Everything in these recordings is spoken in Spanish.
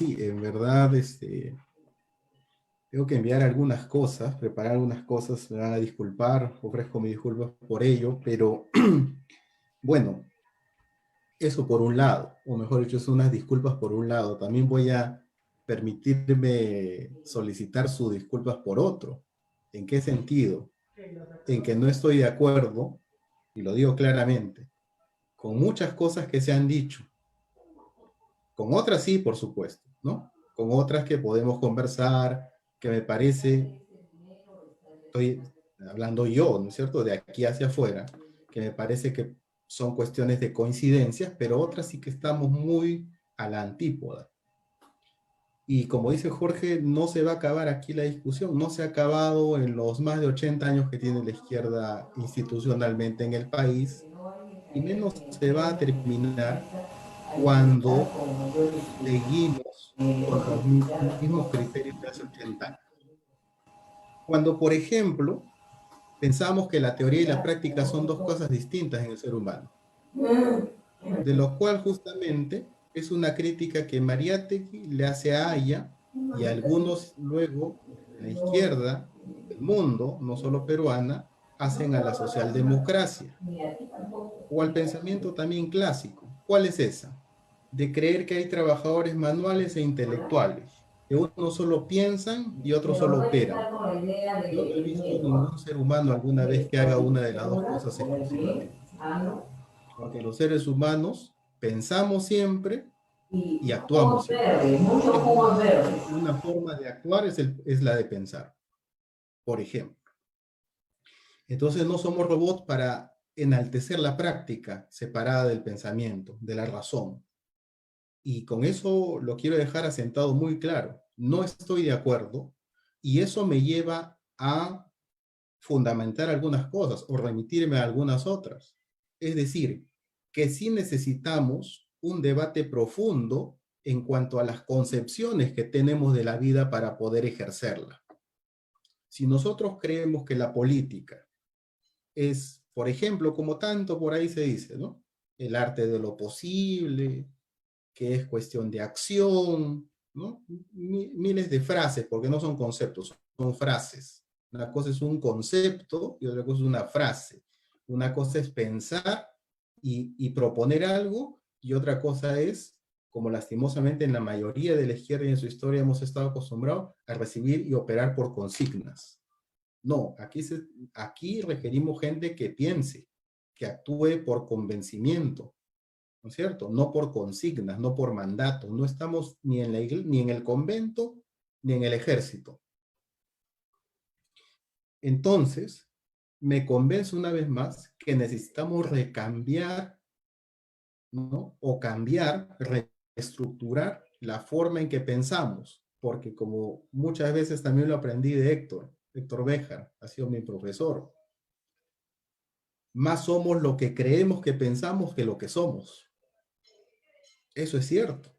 Sí, en verdad, tengo que enviar algunas cosas, preparar algunas cosas, me van a disculpar, ofrezco mis disculpas por ello, pero bueno, eso por un lado, o mejor dicho, es unas disculpas por un lado. También voy a permitirme solicitar sus disculpas por otro. ¿En qué sentido? En que no estoy de acuerdo, y lo digo claramente, con muchas cosas que se han dicho. Con otras sí, por supuesto, ¿no? Con otras que podemos conversar, que me parece, estoy hablando yo, ¿no es cierto?, de aquí hacia afuera, que me parece que son cuestiones de coincidencias, pero otras sí que estamos muy a la antípoda. Y como dice Jorge, no se va a acabar aquí la discusión, no se ha acabado en los más de 80 años que tiene la izquierda institucionalmente en el país, y menos se va a terminar cuando seguimos con los mismos criterios de hace 80 años. Cuando, por ejemplo, pensamos que la teoría y la práctica son dos cosas distintas en el ser humano, de lo cual justamente es una crítica que Mariátegui le hace a Haya y a algunos luego de la izquierda del mundo, no solo peruana, hacen a la socialdemocracia o al pensamiento también clásico. ¿Cuál es esa? De creer que hay trabajadores manuales e intelectuales, que unos solo piensan y otros solo operan. Yo no he visto ningún ser humano alguna vez que haga una de las dos cosas exclusivamente, porque los seres humanos pensamos siempre y actuamos siempre. Es más, una forma de actuar es la de pensar, por ejemplo. Entonces no somos robots para enaltecer la práctica separada del pensamiento, de la razón. Y con eso lo quiero dejar asentado muy claro. No estoy de acuerdo y eso me lleva a fundamentar algunas cosas o remitirme a algunas otras. Es decir, que sí necesitamos un debate profundo en cuanto a las concepciones que tenemos de la vida para poder ejercerla. Si nosotros creemos que la política es, por ejemplo, como tanto por ahí se dice, ¿no? El arte de lo posible, que es cuestión de acción, ¿no? Miles de frases, porque no son conceptos, son frases. Una cosa es un concepto y otra cosa es una frase. Una cosa es pensar y proponer algo y otra cosa es, como lastimosamente en la mayoría de la izquierda y en su historia hemos estado acostumbrados, a recibir y operar por consignas. No, aquí requerimos gente que piense, que actúe por convencimiento, ¿no es cierto? No por consignas, no por mandato. No estamos ni en la iglesia, ni en el convento, ni en el ejército. Entonces, me convence una vez más que necesitamos recambiar, ¿no? O cambiar, reestructurar la forma en que pensamos, porque como muchas veces también lo aprendí de Héctor Béjar, ha sido mi profesor, más somos lo que creemos que pensamos que lo que somos. Eso es cierto.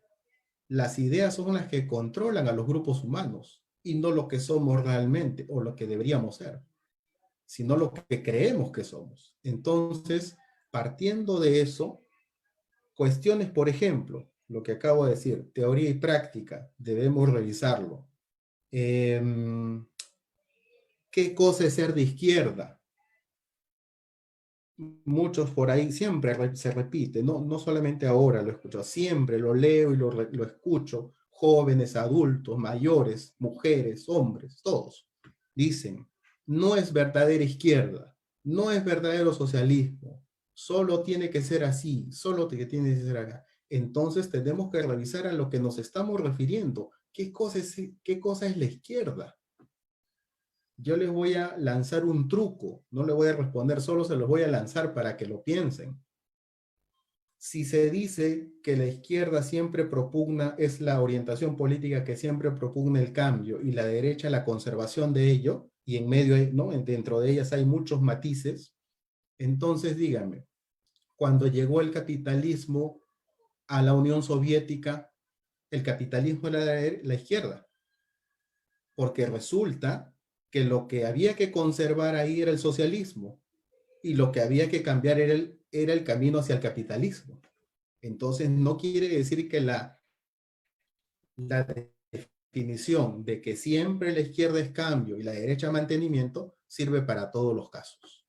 Las ideas son las que controlan a los grupos humanos y no lo que somos realmente o lo que deberíamos ser, sino lo que creemos que somos. Entonces, partiendo de eso, cuestiones, por ejemplo, lo que acabo de decir, teoría y práctica, debemos revisarlo. Eh, ¿Qué cosa es ser de izquierda? Muchos por ahí siempre se repite, no solamente ahora lo escucho, siempre lo leo y lo escucho, jóvenes, adultos, mayores, mujeres, hombres, todos dicen, no es verdadera izquierda, no es verdadero socialismo, solo tiene que ser así, solo tiene que ser acá. Entonces tenemos que revisar a lo que nos estamos refiriendo, qué cosa es la izquierda. Yo les voy a lanzar un truco, no le voy a responder, solo se los voy a lanzar para que lo piensen. Si se dice que la izquierda siempre propugna, es la orientación política que siempre propugna el cambio y la derecha la conservación de ello, y en medio, ¿no? Dentro de ellas hay muchos matices, entonces díganme, cuando llegó el capitalismo a la Unión Soviética, el capitalismo era la izquierda, porque resulta que lo que había que conservar ahí era el socialismo y lo que había que cambiar era el camino hacia el capitalismo. Entonces no quiere decir que la definición de que siempre la izquierda es cambio y la derecha mantenimiento sirve para todos los casos.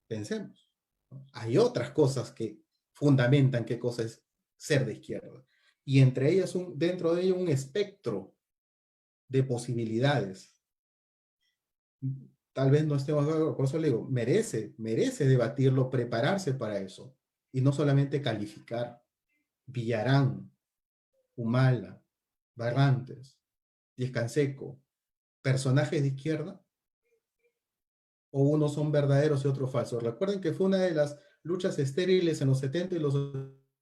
Pensemos. Hay otras cosas que fundamentan qué cosa es ser de izquierda. Y entre ellas, dentro de ello, un espectro de posibilidades. Tal vez no estemos de acuerdo, por eso le digo, merece debatirlo, prepararse para eso. Y no solamente calificar. Villarán, Humala, Barrantes, Diez Canseco, personajes de izquierda, o unos son verdaderos y otros falsos. Recuerden que fue una de las luchas estériles en los 70 y los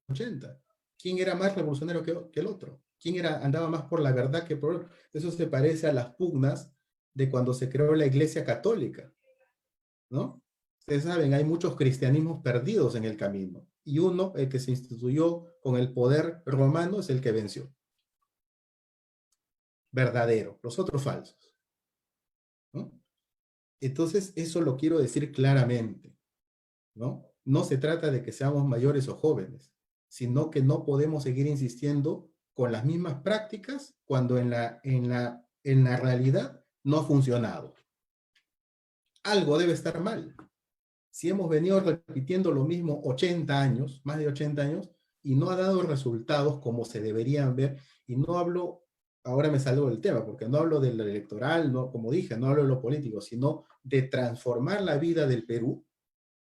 80. ¿Quién era más revolucionario que el otro? ¿Quién andaba más por la verdad que por... Eso se parece a las pugnas de cuando se creó la Iglesia Católica, ¿no? Ustedes saben, hay muchos cristianismos perdidos en el camino, y uno, el que se instituyó con el poder romano, es el que venció. Verdadero, los otros falsos, ¿no? Entonces, eso lo quiero decir claramente, ¿no? No se trata de que seamos mayores o jóvenes, sino que no podemos seguir insistiendo con las mismas prácticas cuando en la realidad no ha funcionado. Algo debe estar mal. Si hemos venido repitiendo lo mismo 80 años, más de 80 años, y no ha dado resultados como se deberían ver, y no hablo, ahora me salgo del tema, porque no hablo del electoral, no, como dije, no hablo de lo político, sino de transformar la vida del Perú,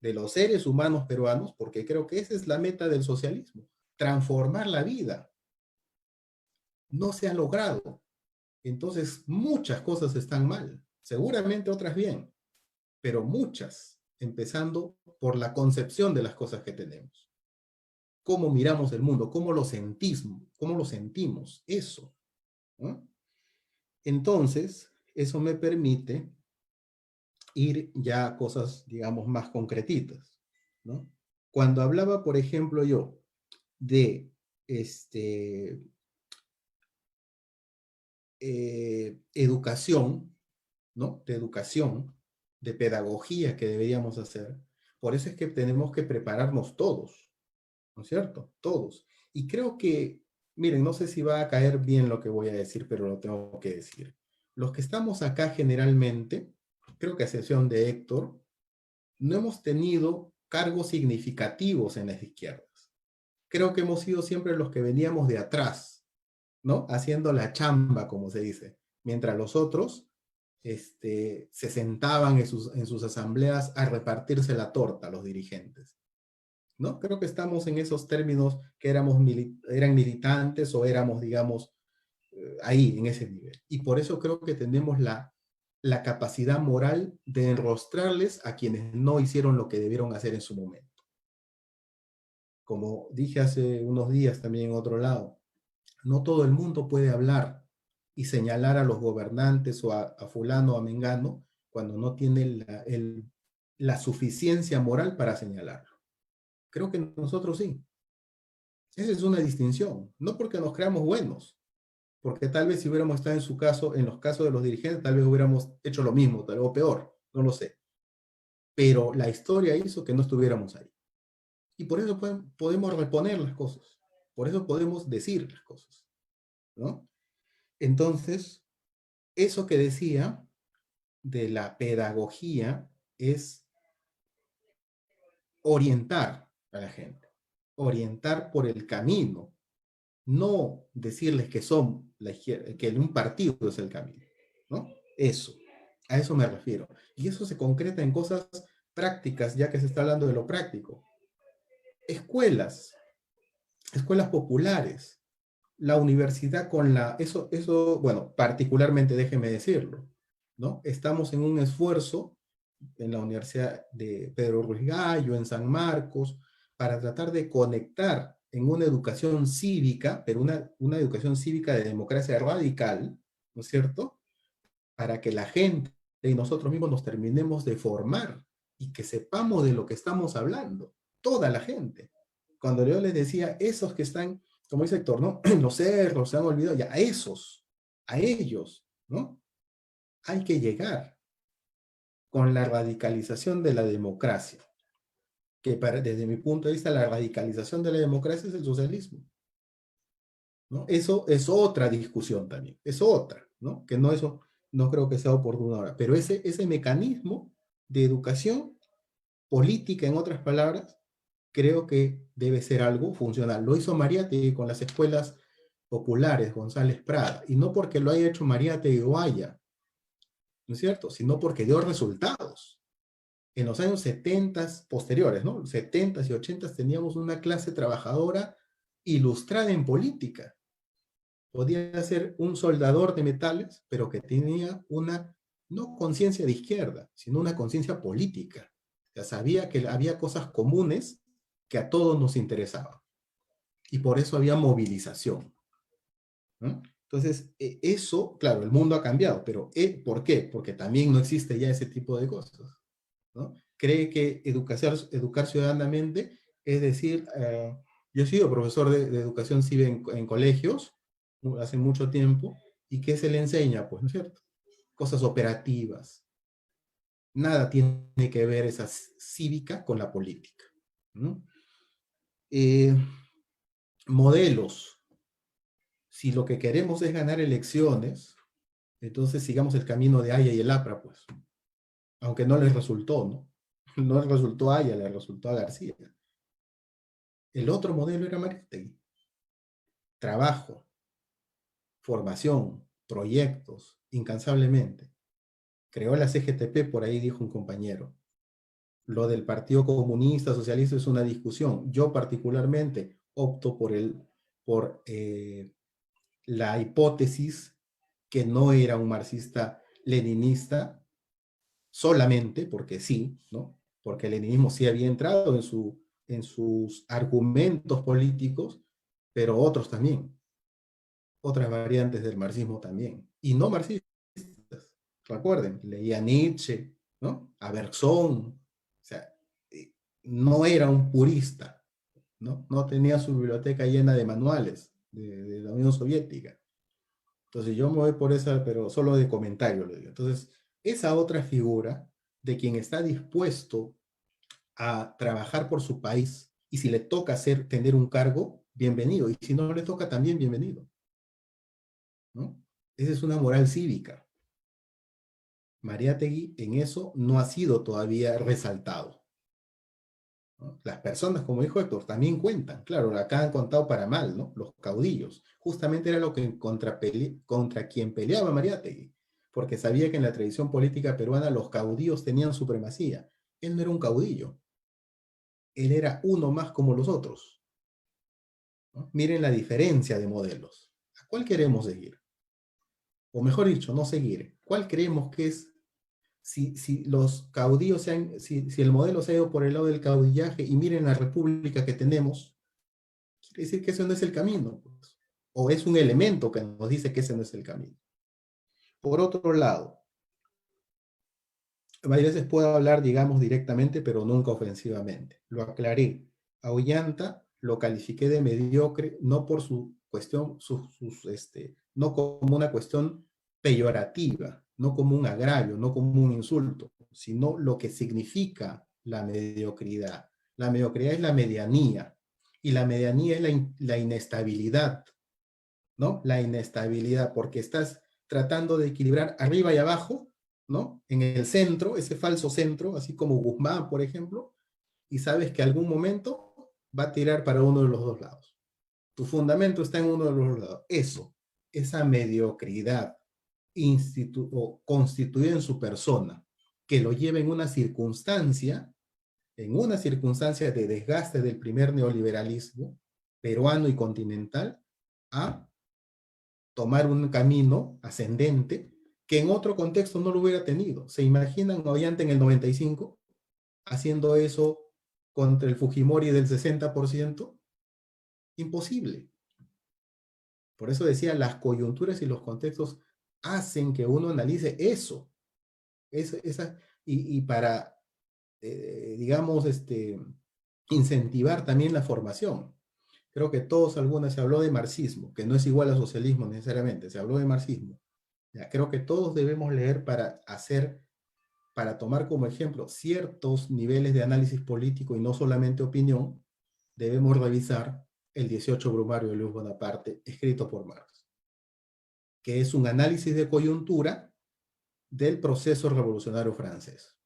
de los seres humanos peruanos, porque creo que esa es la meta del socialismo, transformar la vida. No se ha logrado. Entonces, muchas cosas están mal, seguramente otras bien, pero muchas, empezando por la concepción de las cosas que tenemos. Cómo miramos el mundo, cómo lo sentimos, eso, ¿no? Entonces, eso me permite ir ya a cosas, digamos, más concretitas, ¿no? Cuando hablaba, por ejemplo, yo de educación, ¿no? De educación, de pedagogía que deberíamos hacer. Por eso es que tenemos que prepararnos todos, ¿no es cierto? Todos. Y creo que, miren, no sé si va a caer bien lo que voy a decir, pero lo tengo que decir. Los que estamos acá generalmente, creo que a excepción de Héctor, no hemos tenido cargos significativos en las izquierdas. Creo que hemos sido siempre los que veníamos de atrás, ¿no? Haciendo la chamba, como se dice, mientras los otros se sentaban en sus asambleas a repartirse la torta, los dirigentes, ¿no? Creo que estamos en esos términos que eran militantes o éramos, digamos, ahí, en ese nivel. Y por eso creo que tenemos la capacidad moral de enrostrarles a quienes no hicieron lo que debieron hacer en su momento. Como dije hace unos días también en otro lado, no todo el mundo puede hablar y señalar a los gobernantes o a fulano o a mengano cuando no tiene la suficiencia moral para señalarlo. Creo que nosotros sí. Esa es una distinción. No porque nos creamos buenos, porque tal vez si hubiéramos estado en su caso, en los casos de los dirigentes, tal vez hubiéramos hecho lo mismo, tal vez o peor, no lo sé. Pero la historia hizo que no estuviéramos ahí. Y por eso podemos reponer las cosas. Por eso podemos decir las cosas, ¿no? Entonces, eso que decía de la pedagogía es orientar a la gente, orientar por el camino, no decirles que son la izquierda, que un partido es el camino, ¿no? Eso, a eso me refiero. Y eso se concreta en cosas prácticas, ya que se está hablando de lo práctico. Escuelas, escuelas populares, la universidad con bueno, particularmente déjeme decirlo, ¿no? Estamos en un esfuerzo en la Universidad de Pedro Ruiz Gallo, en San Marcos, para tratar de conectar en una educación cívica, pero una educación cívica de democracia radical, ¿no es cierto? Para que la gente y nosotros mismos nos terminemos de formar y que sepamos de lo que estamos hablando, toda la gente. Cuando yo les decía, esos que están, como dice Héctor, ¿no? En los cerros, se han olvidado, ya, a esos, a ellos, ¿no? Hay que llegar con la radicalización de la democracia, que desde mi punto de vista la radicalización de la democracia es el socialismo. ¿no? Eso es otra discusión también, es otra, ¿no? Que no, eso no creo que sea oportuno ahora, pero ese mecanismo de educación política, en otras palabras, creo que debe ser algo funcional. Lo hizo Mariátegui con las escuelas populares, González Prada, y no porque lo haya hecho Mariátegui o haya, ¿no es cierto? Sino porque dio resultados. En los años 70 posteriores, ¿no? 70 y 80 teníamos una clase trabajadora ilustrada en política. Podía ser un soldador de metales, pero que tenía una, no conciencia de izquierda, sino una conciencia política. O sea, sabía que había cosas comunes que a todos nos interesaban. Y por eso había movilización, ¿no? Entonces, eso, claro, el mundo ha cambiado, pero ¿por qué? Porque también no existe ya ese tipo de cosas, ¿no? Cree que educar ciudadanamente es decir, yo he sido profesor de educación cívica en colegios hace mucho tiempo, ¿y qué se le enseña? Pues, ¿no es cierto? Cosas operativas. Nada tiene que ver esa cívica con la política, ¿no? Eh, modelos. Si lo que queremos es ganar elecciones, entonces sigamos el camino de Haya y el APRA, pues. Aunque no les resultó, ¿no? No les resultó a Haya, le resultó a García. El otro modelo era Mariátegui. Trabajo, formación, proyectos, incansablemente. Creó la CGTP, por ahí dijo un compañero. Lo del Partido Comunista, Socialista es una discusión. Yo particularmente opto por la hipótesis que no era un marxista leninista solamente porque sí, ¿no? Porque el leninismo sí había entrado en sus argumentos políticos, pero otros también, otras variantes del marxismo también, y no marxistas. Recuerden, leía Nietzsche, ¿no? A Bergson, o sea, no era un purista, ¿no? No tenía su biblioteca llena de manuales de la Unión Soviética. Entonces yo me voy por esa, pero solo de comentario lo digo. Entonces, esa otra figura de quien está dispuesto a trabajar por su país y si le toca tener un cargo, bienvenido. Y si no le toca, también bienvenido, ¿no? Esa es una moral cívica. Mariátegui en eso no ha sido todavía resaltado, ¿no? Las personas, como dijo Héctor, también cuentan. Claro, acá han contado para mal, ¿no? Los caudillos. Justamente era lo que contra quien peleaba Mariátegui, porque sabía que en la tradición política peruana los caudillos tenían supremacía. Él no era un caudillo. Él era uno más como los otros, ¿no? Miren la diferencia de modelos. ¿A cuál queremos seguir? O mejor dicho, no seguir. ¿Cuál creemos que es si los caudillos si el modelo se ha ido por el lado del caudillaje y miren la república que tenemos, quiere decir que ese no es el camino, pues. O es un elemento que nos dice que ese no es el camino. Por otro lado, a veces puedo hablar, digamos, directamente, pero nunca ofensivamente. Lo aclaré. A Ollanta lo califiqué de mediocre, no por su cuestión, no como una cuestión peyorativa, no como un agravio, no como un insulto, sino lo que significa la mediocridad. La mediocridad es la medianía, y la medianía es la inestabilidad, ¿no? La inestabilidad, porque estás tratando de equilibrar arriba y abajo, ¿no? En el centro, ese falso centro, así como Guzmán, por ejemplo, y sabes que algún momento va a tirar para uno de los dos lados. Tu fundamento está en uno de los dos lados. Eso, esa mediocridad constituida en su persona, que lo lleva en una circunstancia de desgaste del primer neoliberalismo peruano y continental, a tomar un camino ascendente que en otro contexto no lo hubiera tenido. ¿Se imaginan a Ollanta en el 95 haciendo eso contra el Fujimori del 60%? Imposible. Por eso decía, las coyunturas y los contextos hacen que uno analice eso. Y para, digamos, incentivar también la formación. Creo que todos algunas se habló de marxismo, que no es igual a socialismo necesariamente, se habló de marxismo. Ya, creo que todos debemos leer para tomar como ejemplo ciertos niveles de análisis político y no solamente opinión, debemos revisar El 18 Brumario de Luis Bonaparte, escrito por Marx, que es un análisis de coyuntura del proceso revolucionario francés,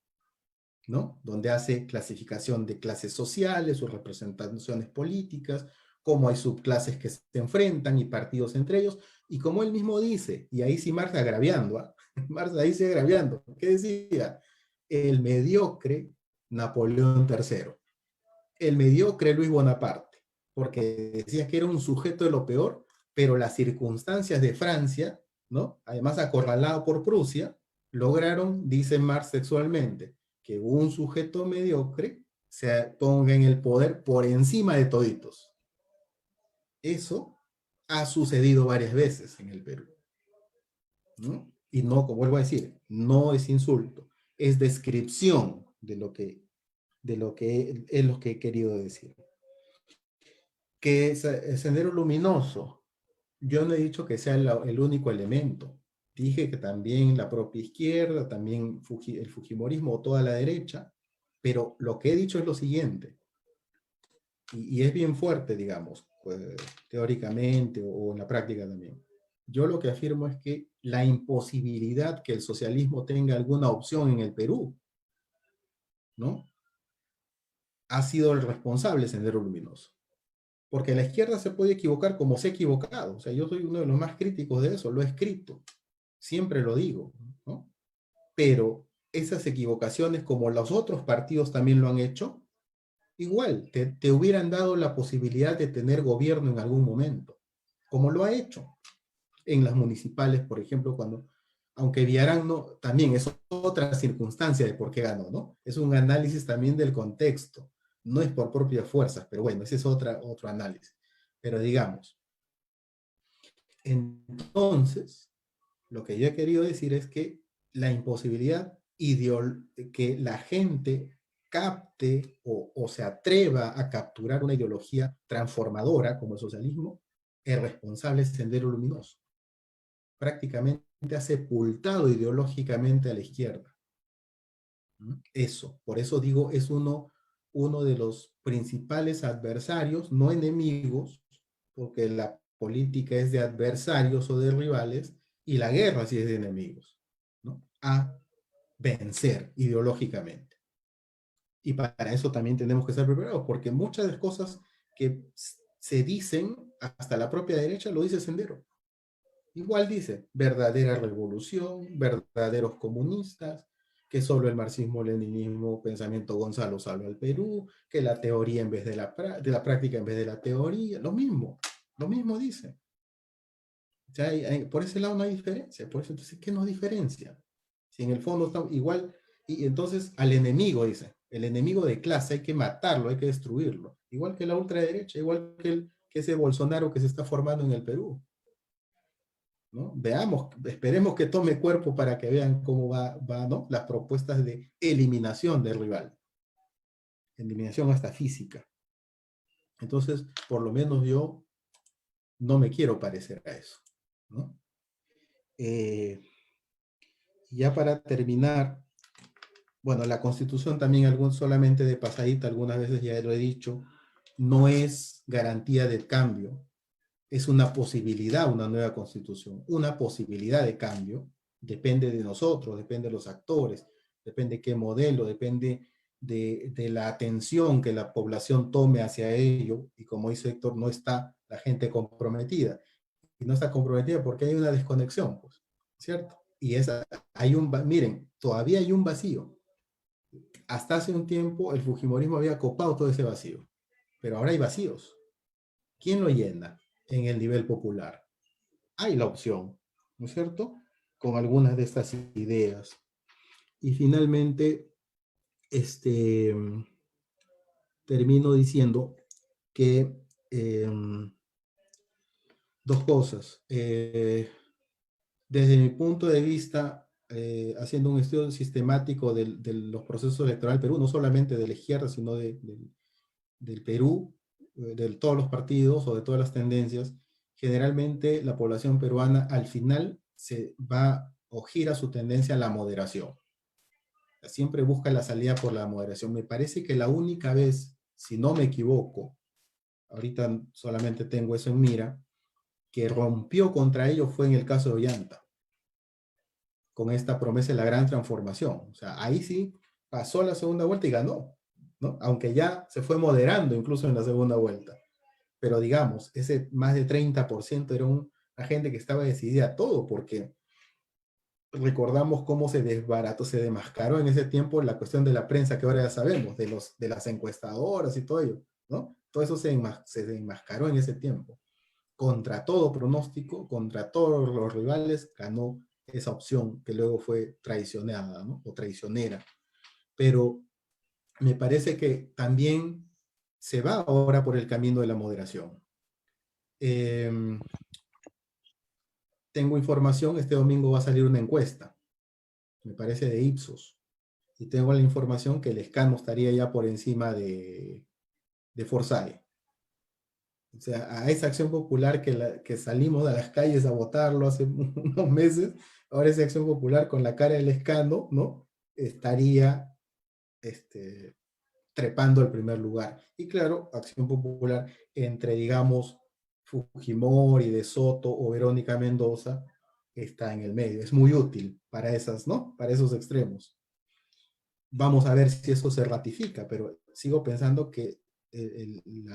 ¿no? Donde hace clasificación de clases sociales, sus representaciones políticas, cómo hay subclases que se enfrentan y partidos entre ellos, y como él mismo dice, y ahí sí Marx agraviando, ¿eh? Marx ahí sí agraviando, ¿qué decía? El mediocre Napoleón III, el mediocre Luis Bonaparte, porque decía que era un sujeto de lo peor, pero las circunstancias de Francia, ¿no? Además acorralado por Prusia, lograron, dice Marx textualmente, que un sujeto mediocre se ponga en el poder por encima de toditos. Eso ha sucedido varias veces en el Perú, ¿no? Y no, como vuelvo a decir, no es insulto, es descripción es lo que he querido decir. Que el sendero luminoso, yo no he dicho que sea el único elemento. Dije que también la propia izquierda, también el fujimorismo o toda la derecha, pero lo que he dicho es lo siguiente, y es bien fuerte, digamos, pues, teóricamente o en la práctica también. Yo lo que afirmo es que la imposibilidad que el socialismo tenga alguna opción en el Perú, ¿no? Ha sido el responsable Sendero Luminoso. Porque la izquierda se puede equivocar como se ha equivocado. O sea, yo soy uno de los más críticos de eso, lo he escrito, siempre lo digo, ¿no? Pero esas equivocaciones, como los otros partidos también lo han hecho, igual te hubieran dado la posibilidad de tener gobierno en algún momento, como lo ha hecho en las municipales, por ejemplo, cuando, aunque Villarán no, también es otra circunstancia de por qué ganó, ¿no? Es un análisis también del contexto, no es por propias fuerzas, pero bueno, ese es otro análisis. Pero digamos, entonces, lo que yo he querido decir es que la imposibilidad que la gente capte o se atreva a capturar una ideología transformadora como el socialismo, es responsable Sendero Luminoso. Prácticamente ha sepultado ideológicamente a la izquierda. Eso, por eso digo, es uno de los principales adversarios, no enemigos, porque la política es de adversarios o de rivales, y la guerra sí es de enemigos, ¿no? A vencer ideológicamente. Y para eso también tenemos que estar preparados, porque muchas de las cosas que se dicen, hasta la propia derecha lo dice Sendero. Igual dice, verdadera revolución, verdaderos comunistas, que solo el marxismo-leninismo, pensamiento Gonzalo salva al Perú, que la teoría en vez de la práctica en vez de la teoría, lo mismo dice. O sea, por ese lado no hay diferencia, por eso entonces, ¿qué nos diferencia? Si en el fondo está igual, y entonces al enemigo, dice, el enemigo de clase hay que matarlo, hay que destruirlo, igual que la ultraderecha, igual que ese Bolsonaro que se está formando en el Perú. ¿No? Veamos, esperemos que tome cuerpo para que vean cómo va, ¿no? Las propuestas de eliminación del rival, eliminación hasta física. Entonces, por lo menos yo no me quiero parecer a eso, ¿no? Ya para terminar, bueno, la Constitución también solamente de pasadita, algunas veces ya lo he dicho, no es garantía de cambio, es una posibilidad, una nueva Constitución, una posibilidad de cambio, depende de nosotros, depende de los actores, depende de qué modelo, depende de la atención que la población tome hacia ello, y como dice Héctor, no está la gente comprometida, y no está comprometida porque hay una desconexión, pues, ¿cierto? Y miren, todavía hay un vacío. Hasta hace un tiempo el Fujimorismo había copado todo ese vacío, pero ahora hay vacíos. ¿Quién lo llena en el nivel popular? Hay la opción, ¿no es cierto? Con algunas de estas ideas. Y finalmente, termino diciendo que dos cosas. Desde mi punto de vista, haciendo un estudio sistemático de los procesos electorales del Perú, no solamente de la izquierda, sino del Perú, de todos los partidos o de todas las tendencias, generalmente la población peruana al final se va o gira su tendencia a la moderación. Siempre busca la salida por la moderación. Me parece que la única vez, si no me equivoco, ahorita solamente tengo eso en mira, que rompió contra ellos fue en el caso de Ollanta, con esta promesa de la gran transformación. O sea, ahí sí pasó la segunda vuelta y ganó, ¿no? Aunque ya se fue moderando incluso en la segunda vuelta. Pero digamos, ese más de 30% era una gente que estaba decidida a todo, porque recordamos cómo se desbarató, se demascaró en ese tiempo la cuestión de la prensa, que ahora ya sabemos, de las encuestadoras y todo ello, ¿no? Todo eso se demascaró en ese tiempo. Contra todo pronóstico, contra todos los rivales, ganó esa opción que luego fue traicionada, ¿no? O traicionera. Pero me parece que también se va ahora por el camino de la moderación. Eh, Tengo información, este domingo va a salir una encuesta, me parece de Ipsos, y tengo la información que el escano estaría ya por encima de Forsyth. O sea, a esa acción popular que salimos a las calles a votarlo hace unos meses, ahora esa acción popular con la cara del escano, ¿no? Estaría trepando al primer lugar. Y claro, acción popular entre, digamos, Fujimori, De Soto o Verónica Mendoza está en el medio. Es muy útil para esas, ¿no? Para esos extremos. Vamos a ver si eso se ratifica, pero sigo pensando que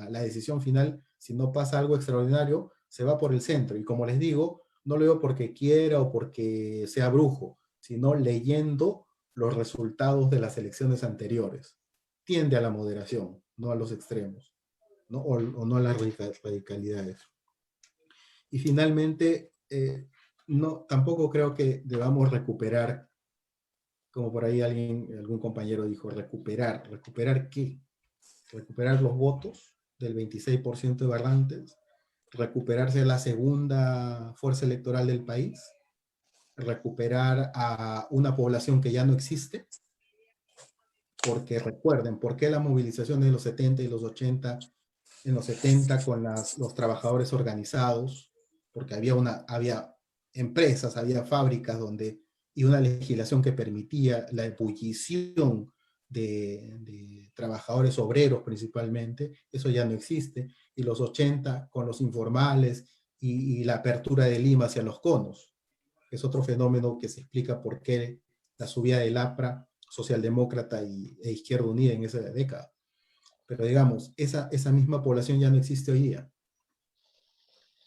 la decisión final, si no pasa algo extraordinario, se va por el centro. Y como les digo, no lo digo porque quiera o porque sea brujo, sino leyendo los resultados de las elecciones anteriores. Tiende a la moderación, no a los extremos, ¿no? O no a las radicalidades. Y finalmente, no, tampoco creo que debamos recuperar, como por ahí algún compañero dijo, ¿recuperar qué? Recuperar los votos del 26% de Barrantes, recuperarse la segunda fuerza electoral del país, recuperar a una población que ya no existe, porque recuerden, ¿por qué la movilización de los 70 y los 80? En los 70 con los trabajadores organizados, porque había empresas, había fábricas y una legislación que permitía la ebullición de trabajadores obreros principalmente, eso ya no existe, y los 80 con los informales y la apertura de Lima hacia los conos, es otro fenómeno que se explica por qué la subida del APRA, socialdemócrata e Izquierda Unida en esa década. Pero digamos, esa misma población ya no existe hoy día.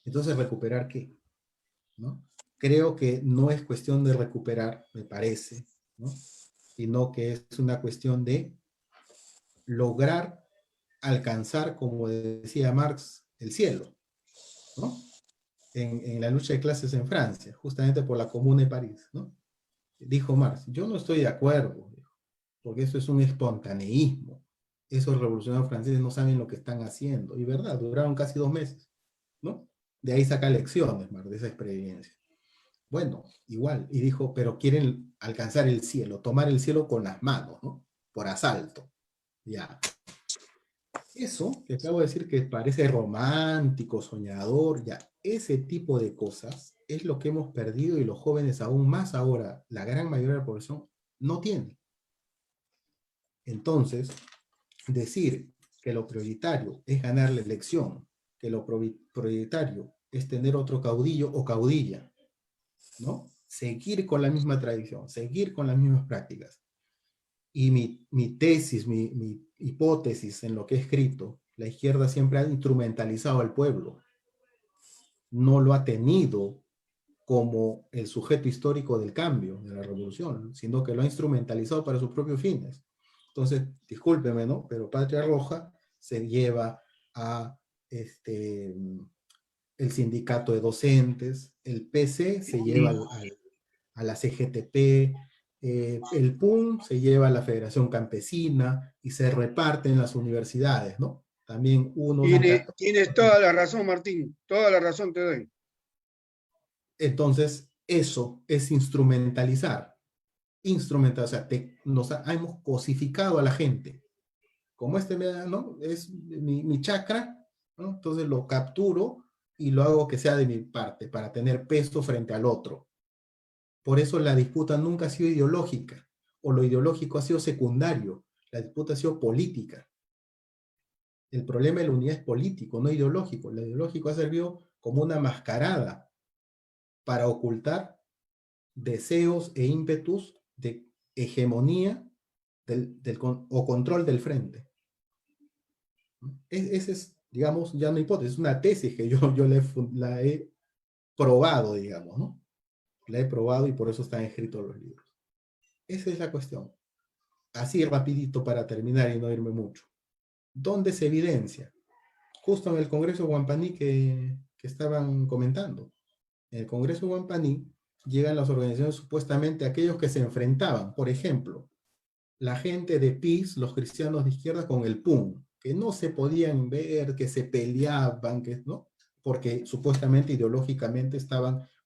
Entonces, ¿recuperar qué? ¿No? Creo que no es cuestión de recuperar, me parece, ¿no? Sino que es una cuestión de lograr alcanzar, como decía Marx, el cielo, ¿no? En la lucha de clases en Francia, justamente por la Comuna de París, ¿no? Dijo Marx, yo no estoy de acuerdo, porque eso es un espontaneísmo. Esos revolucionarios franceses no saben lo que están haciendo. Y verdad, duraron casi 2 meses, ¿no? De ahí saca lecciones, Marx, de esa experiencia. Bueno, igual, y dijo, pero quieren alcanzar el cielo, tomar el cielo con las manos, ¿no? Por asalto. Ya. Eso que acabo de decir que parece romántico, soñador, ya, ese tipo de cosas es lo que hemos perdido y los jóvenes aún más ahora, la gran mayoría de la población, no tiene. Entonces, decir que lo prioritario es ganar la elección, que lo prioritario es tener otro caudillo o caudilla, ¿no? Seguir con la misma tradición, seguir con las mismas prácticas. Y mi tesis, mi hipótesis en lo que he escrito, la izquierda siempre ha instrumentalizado al pueblo, no lo ha tenido como el sujeto histórico del cambio, de la revolución, sino que lo ha instrumentalizado para sus propios fines. Entonces, discúlpeme, ¿no? Pero Patria Roja se lleva a el sindicato de docentes, el PC se lleva a la CGTP, el PUN se lleva a la Federación Campesina y se reparte en las universidades, ¿no? También unos... Tienes toda la razón, Martín, toda la razón te doy. Entonces, eso es instrumentalizar. O sea, hemos cosificado a la gente. Como ¿no? Es mi chakra, ¿no? Entonces lo capturo y lo hago que sea de mi parte para tener peso frente al otro. Por eso la disputa nunca ha sido ideológica, o lo ideológico ha sido secundario, la disputa ha sido política. El problema de la unidad es político, no ideológico. Lo ideológico ha servido como una mascarada para ocultar deseos e ímpetus de hegemonía o control del frente. Ese es, digamos, ya no hipótesis, es una tesis que yo la he probado, digamos, ¿no? La he probado y por eso están escritos los libros. Esa es la cuestión. Así rapidito para terminar y no irme mucho. ¿Dónde se evidencia? Justo en el Congreso de Huampaní que estaban comentando. En el Congreso de Huampaní llegan las organizaciones supuestamente aquellos que se enfrentaban. Por ejemplo, la gente de PIS, los cristianos de izquierda, con el PUN, que no se podían ver, que se peleaban, ¿no? Porque supuestamente ideológicamente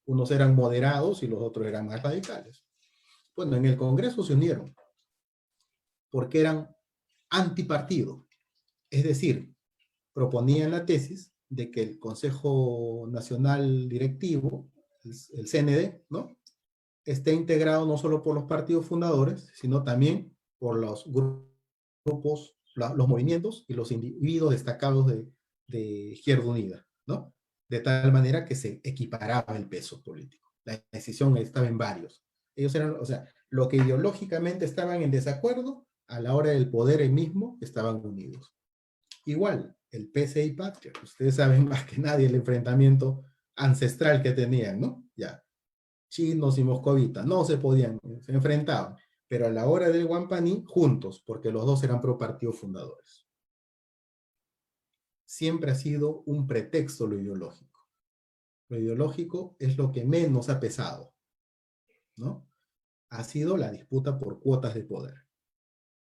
unos eran moderados y los otros eran más radicales. Bueno, en el Congreso se unieron porque eran antipartido. Es decir, proponían la tesis de que el Consejo Nacional Directivo, el CND, ¿no?, esté integrado no solo por los partidos fundadores, sino también por los grupos, los movimientos y los individuos destacados de Izquierda Unida, ¿no? De tal manera que se equiparaba el peso político. La decisión estaba en varios. Ellos eran, o sea, lo que ideológicamente estaban en desacuerdo, a la hora del poder mismo estaban unidos. Igual, el PCI Patria, ustedes saben más que nadie el enfrentamiento ancestral que tenían, ¿no? Ya, chinos y moscovitas, no se podían, se enfrentaban, pero a la hora del Huampaní, juntos, porque los dos eran pro partidos fundadores. Siempre ha sido un pretexto lo ideológico. Lo ideológico es lo que menos ha pesado, ¿no? Ha sido la disputa por cuotas de poder,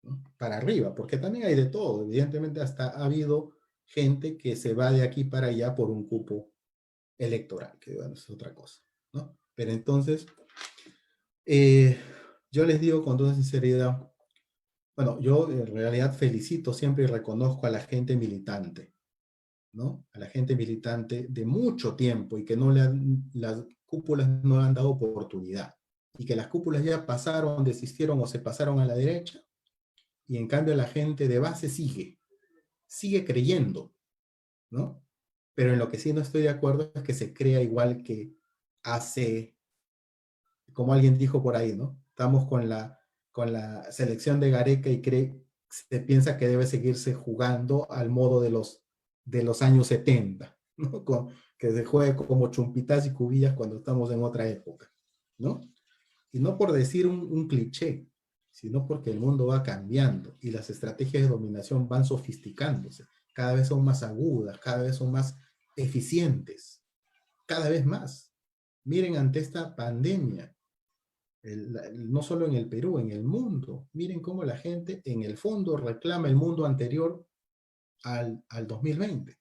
¿no? Para arriba, porque también hay de todo, evidentemente hasta ha habido gente que se va de aquí para allá por un cupo electoral, que bueno, es otra cosa, ¿no? Pero entonces, yo les digo con toda sinceridad, bueno, yo en realidad felicito siempre y reconozco a la gente militante, ¿no? A la gente militante de mucho tiempo y que las cúpulas no le han dado oportunidad y que las cúpulas ya pasaron, desistieron o se pasaron a la derecha y en cambio la gente de base sigue creyendo, ¿no? Pero en lo que sí no estoy de acuerdo es que se crea igual que hace, como alguien dijo por ahí, ¿no? Estamos con la selección de Gareca y se piensa que debe seguirse jugando al modo de los años 70, ¿no? Que se juegue como chumpitas y cubillas cuando estamos en otra época, ¿no? Y no por decir un cliché, sino porque el mundo va cambiando y las estrategias de dominación van sofisticándose, cada vez son más agudas, cada vez son más eficientes, cada vez más. Miren ante esta pandemia, no solo en el Perú, en el mundo, miren cómo la gente en el fondo reclama el mundo anterior al 2020.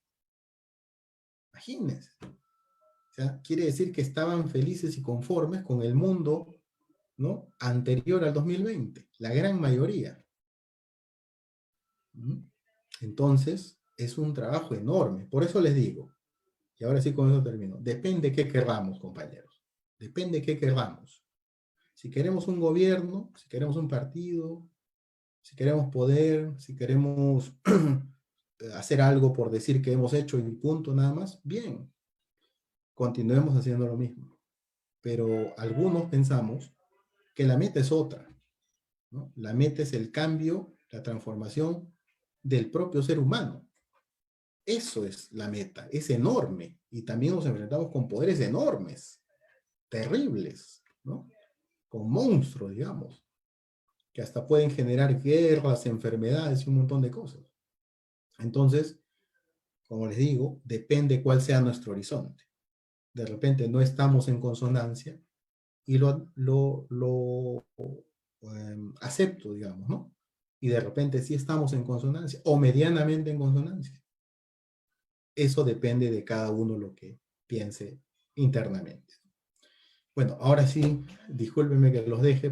Imagínense. O sea, quiere decir que estaban felices y conformes con el mundo, ¿no?, anterior al 2020, la gran mayoría. ¿Mm? Entonces, es un trabajo enorme. Por eso les digo, y ahora sí con eso termino, depende qué querramos, compañeros. Depende qué querramos. Si queremos un gobierno, si queremos un partido, si queremos poder, si queremos hacer algo por decir que hemos hecho y punto nada más, bien, continuemos haciendo lo mismo. Pero algunos pensamos que la meta es otra, ¿no? La meta es el cambio, la transformación del propio ser humano. Eso es la meta, es enorme. Y también nos enfrentamos con poderes enormes, terribles, ¿no? Con monstruos, digamos, que hasta pueden generar guerras, enfermedades y un montón de cosas. Entonces, como les digo, depende cuál sea nuestro horizonte. De repente no estamos en consonancia y lo acepto, digamos, ¿no? Y de repente sí estamos en consonancia o medianamente en consonancia. Eso depende de cada uno lo que piense internamente. Bueno, ahora sí, discúlpenme que los deje, pero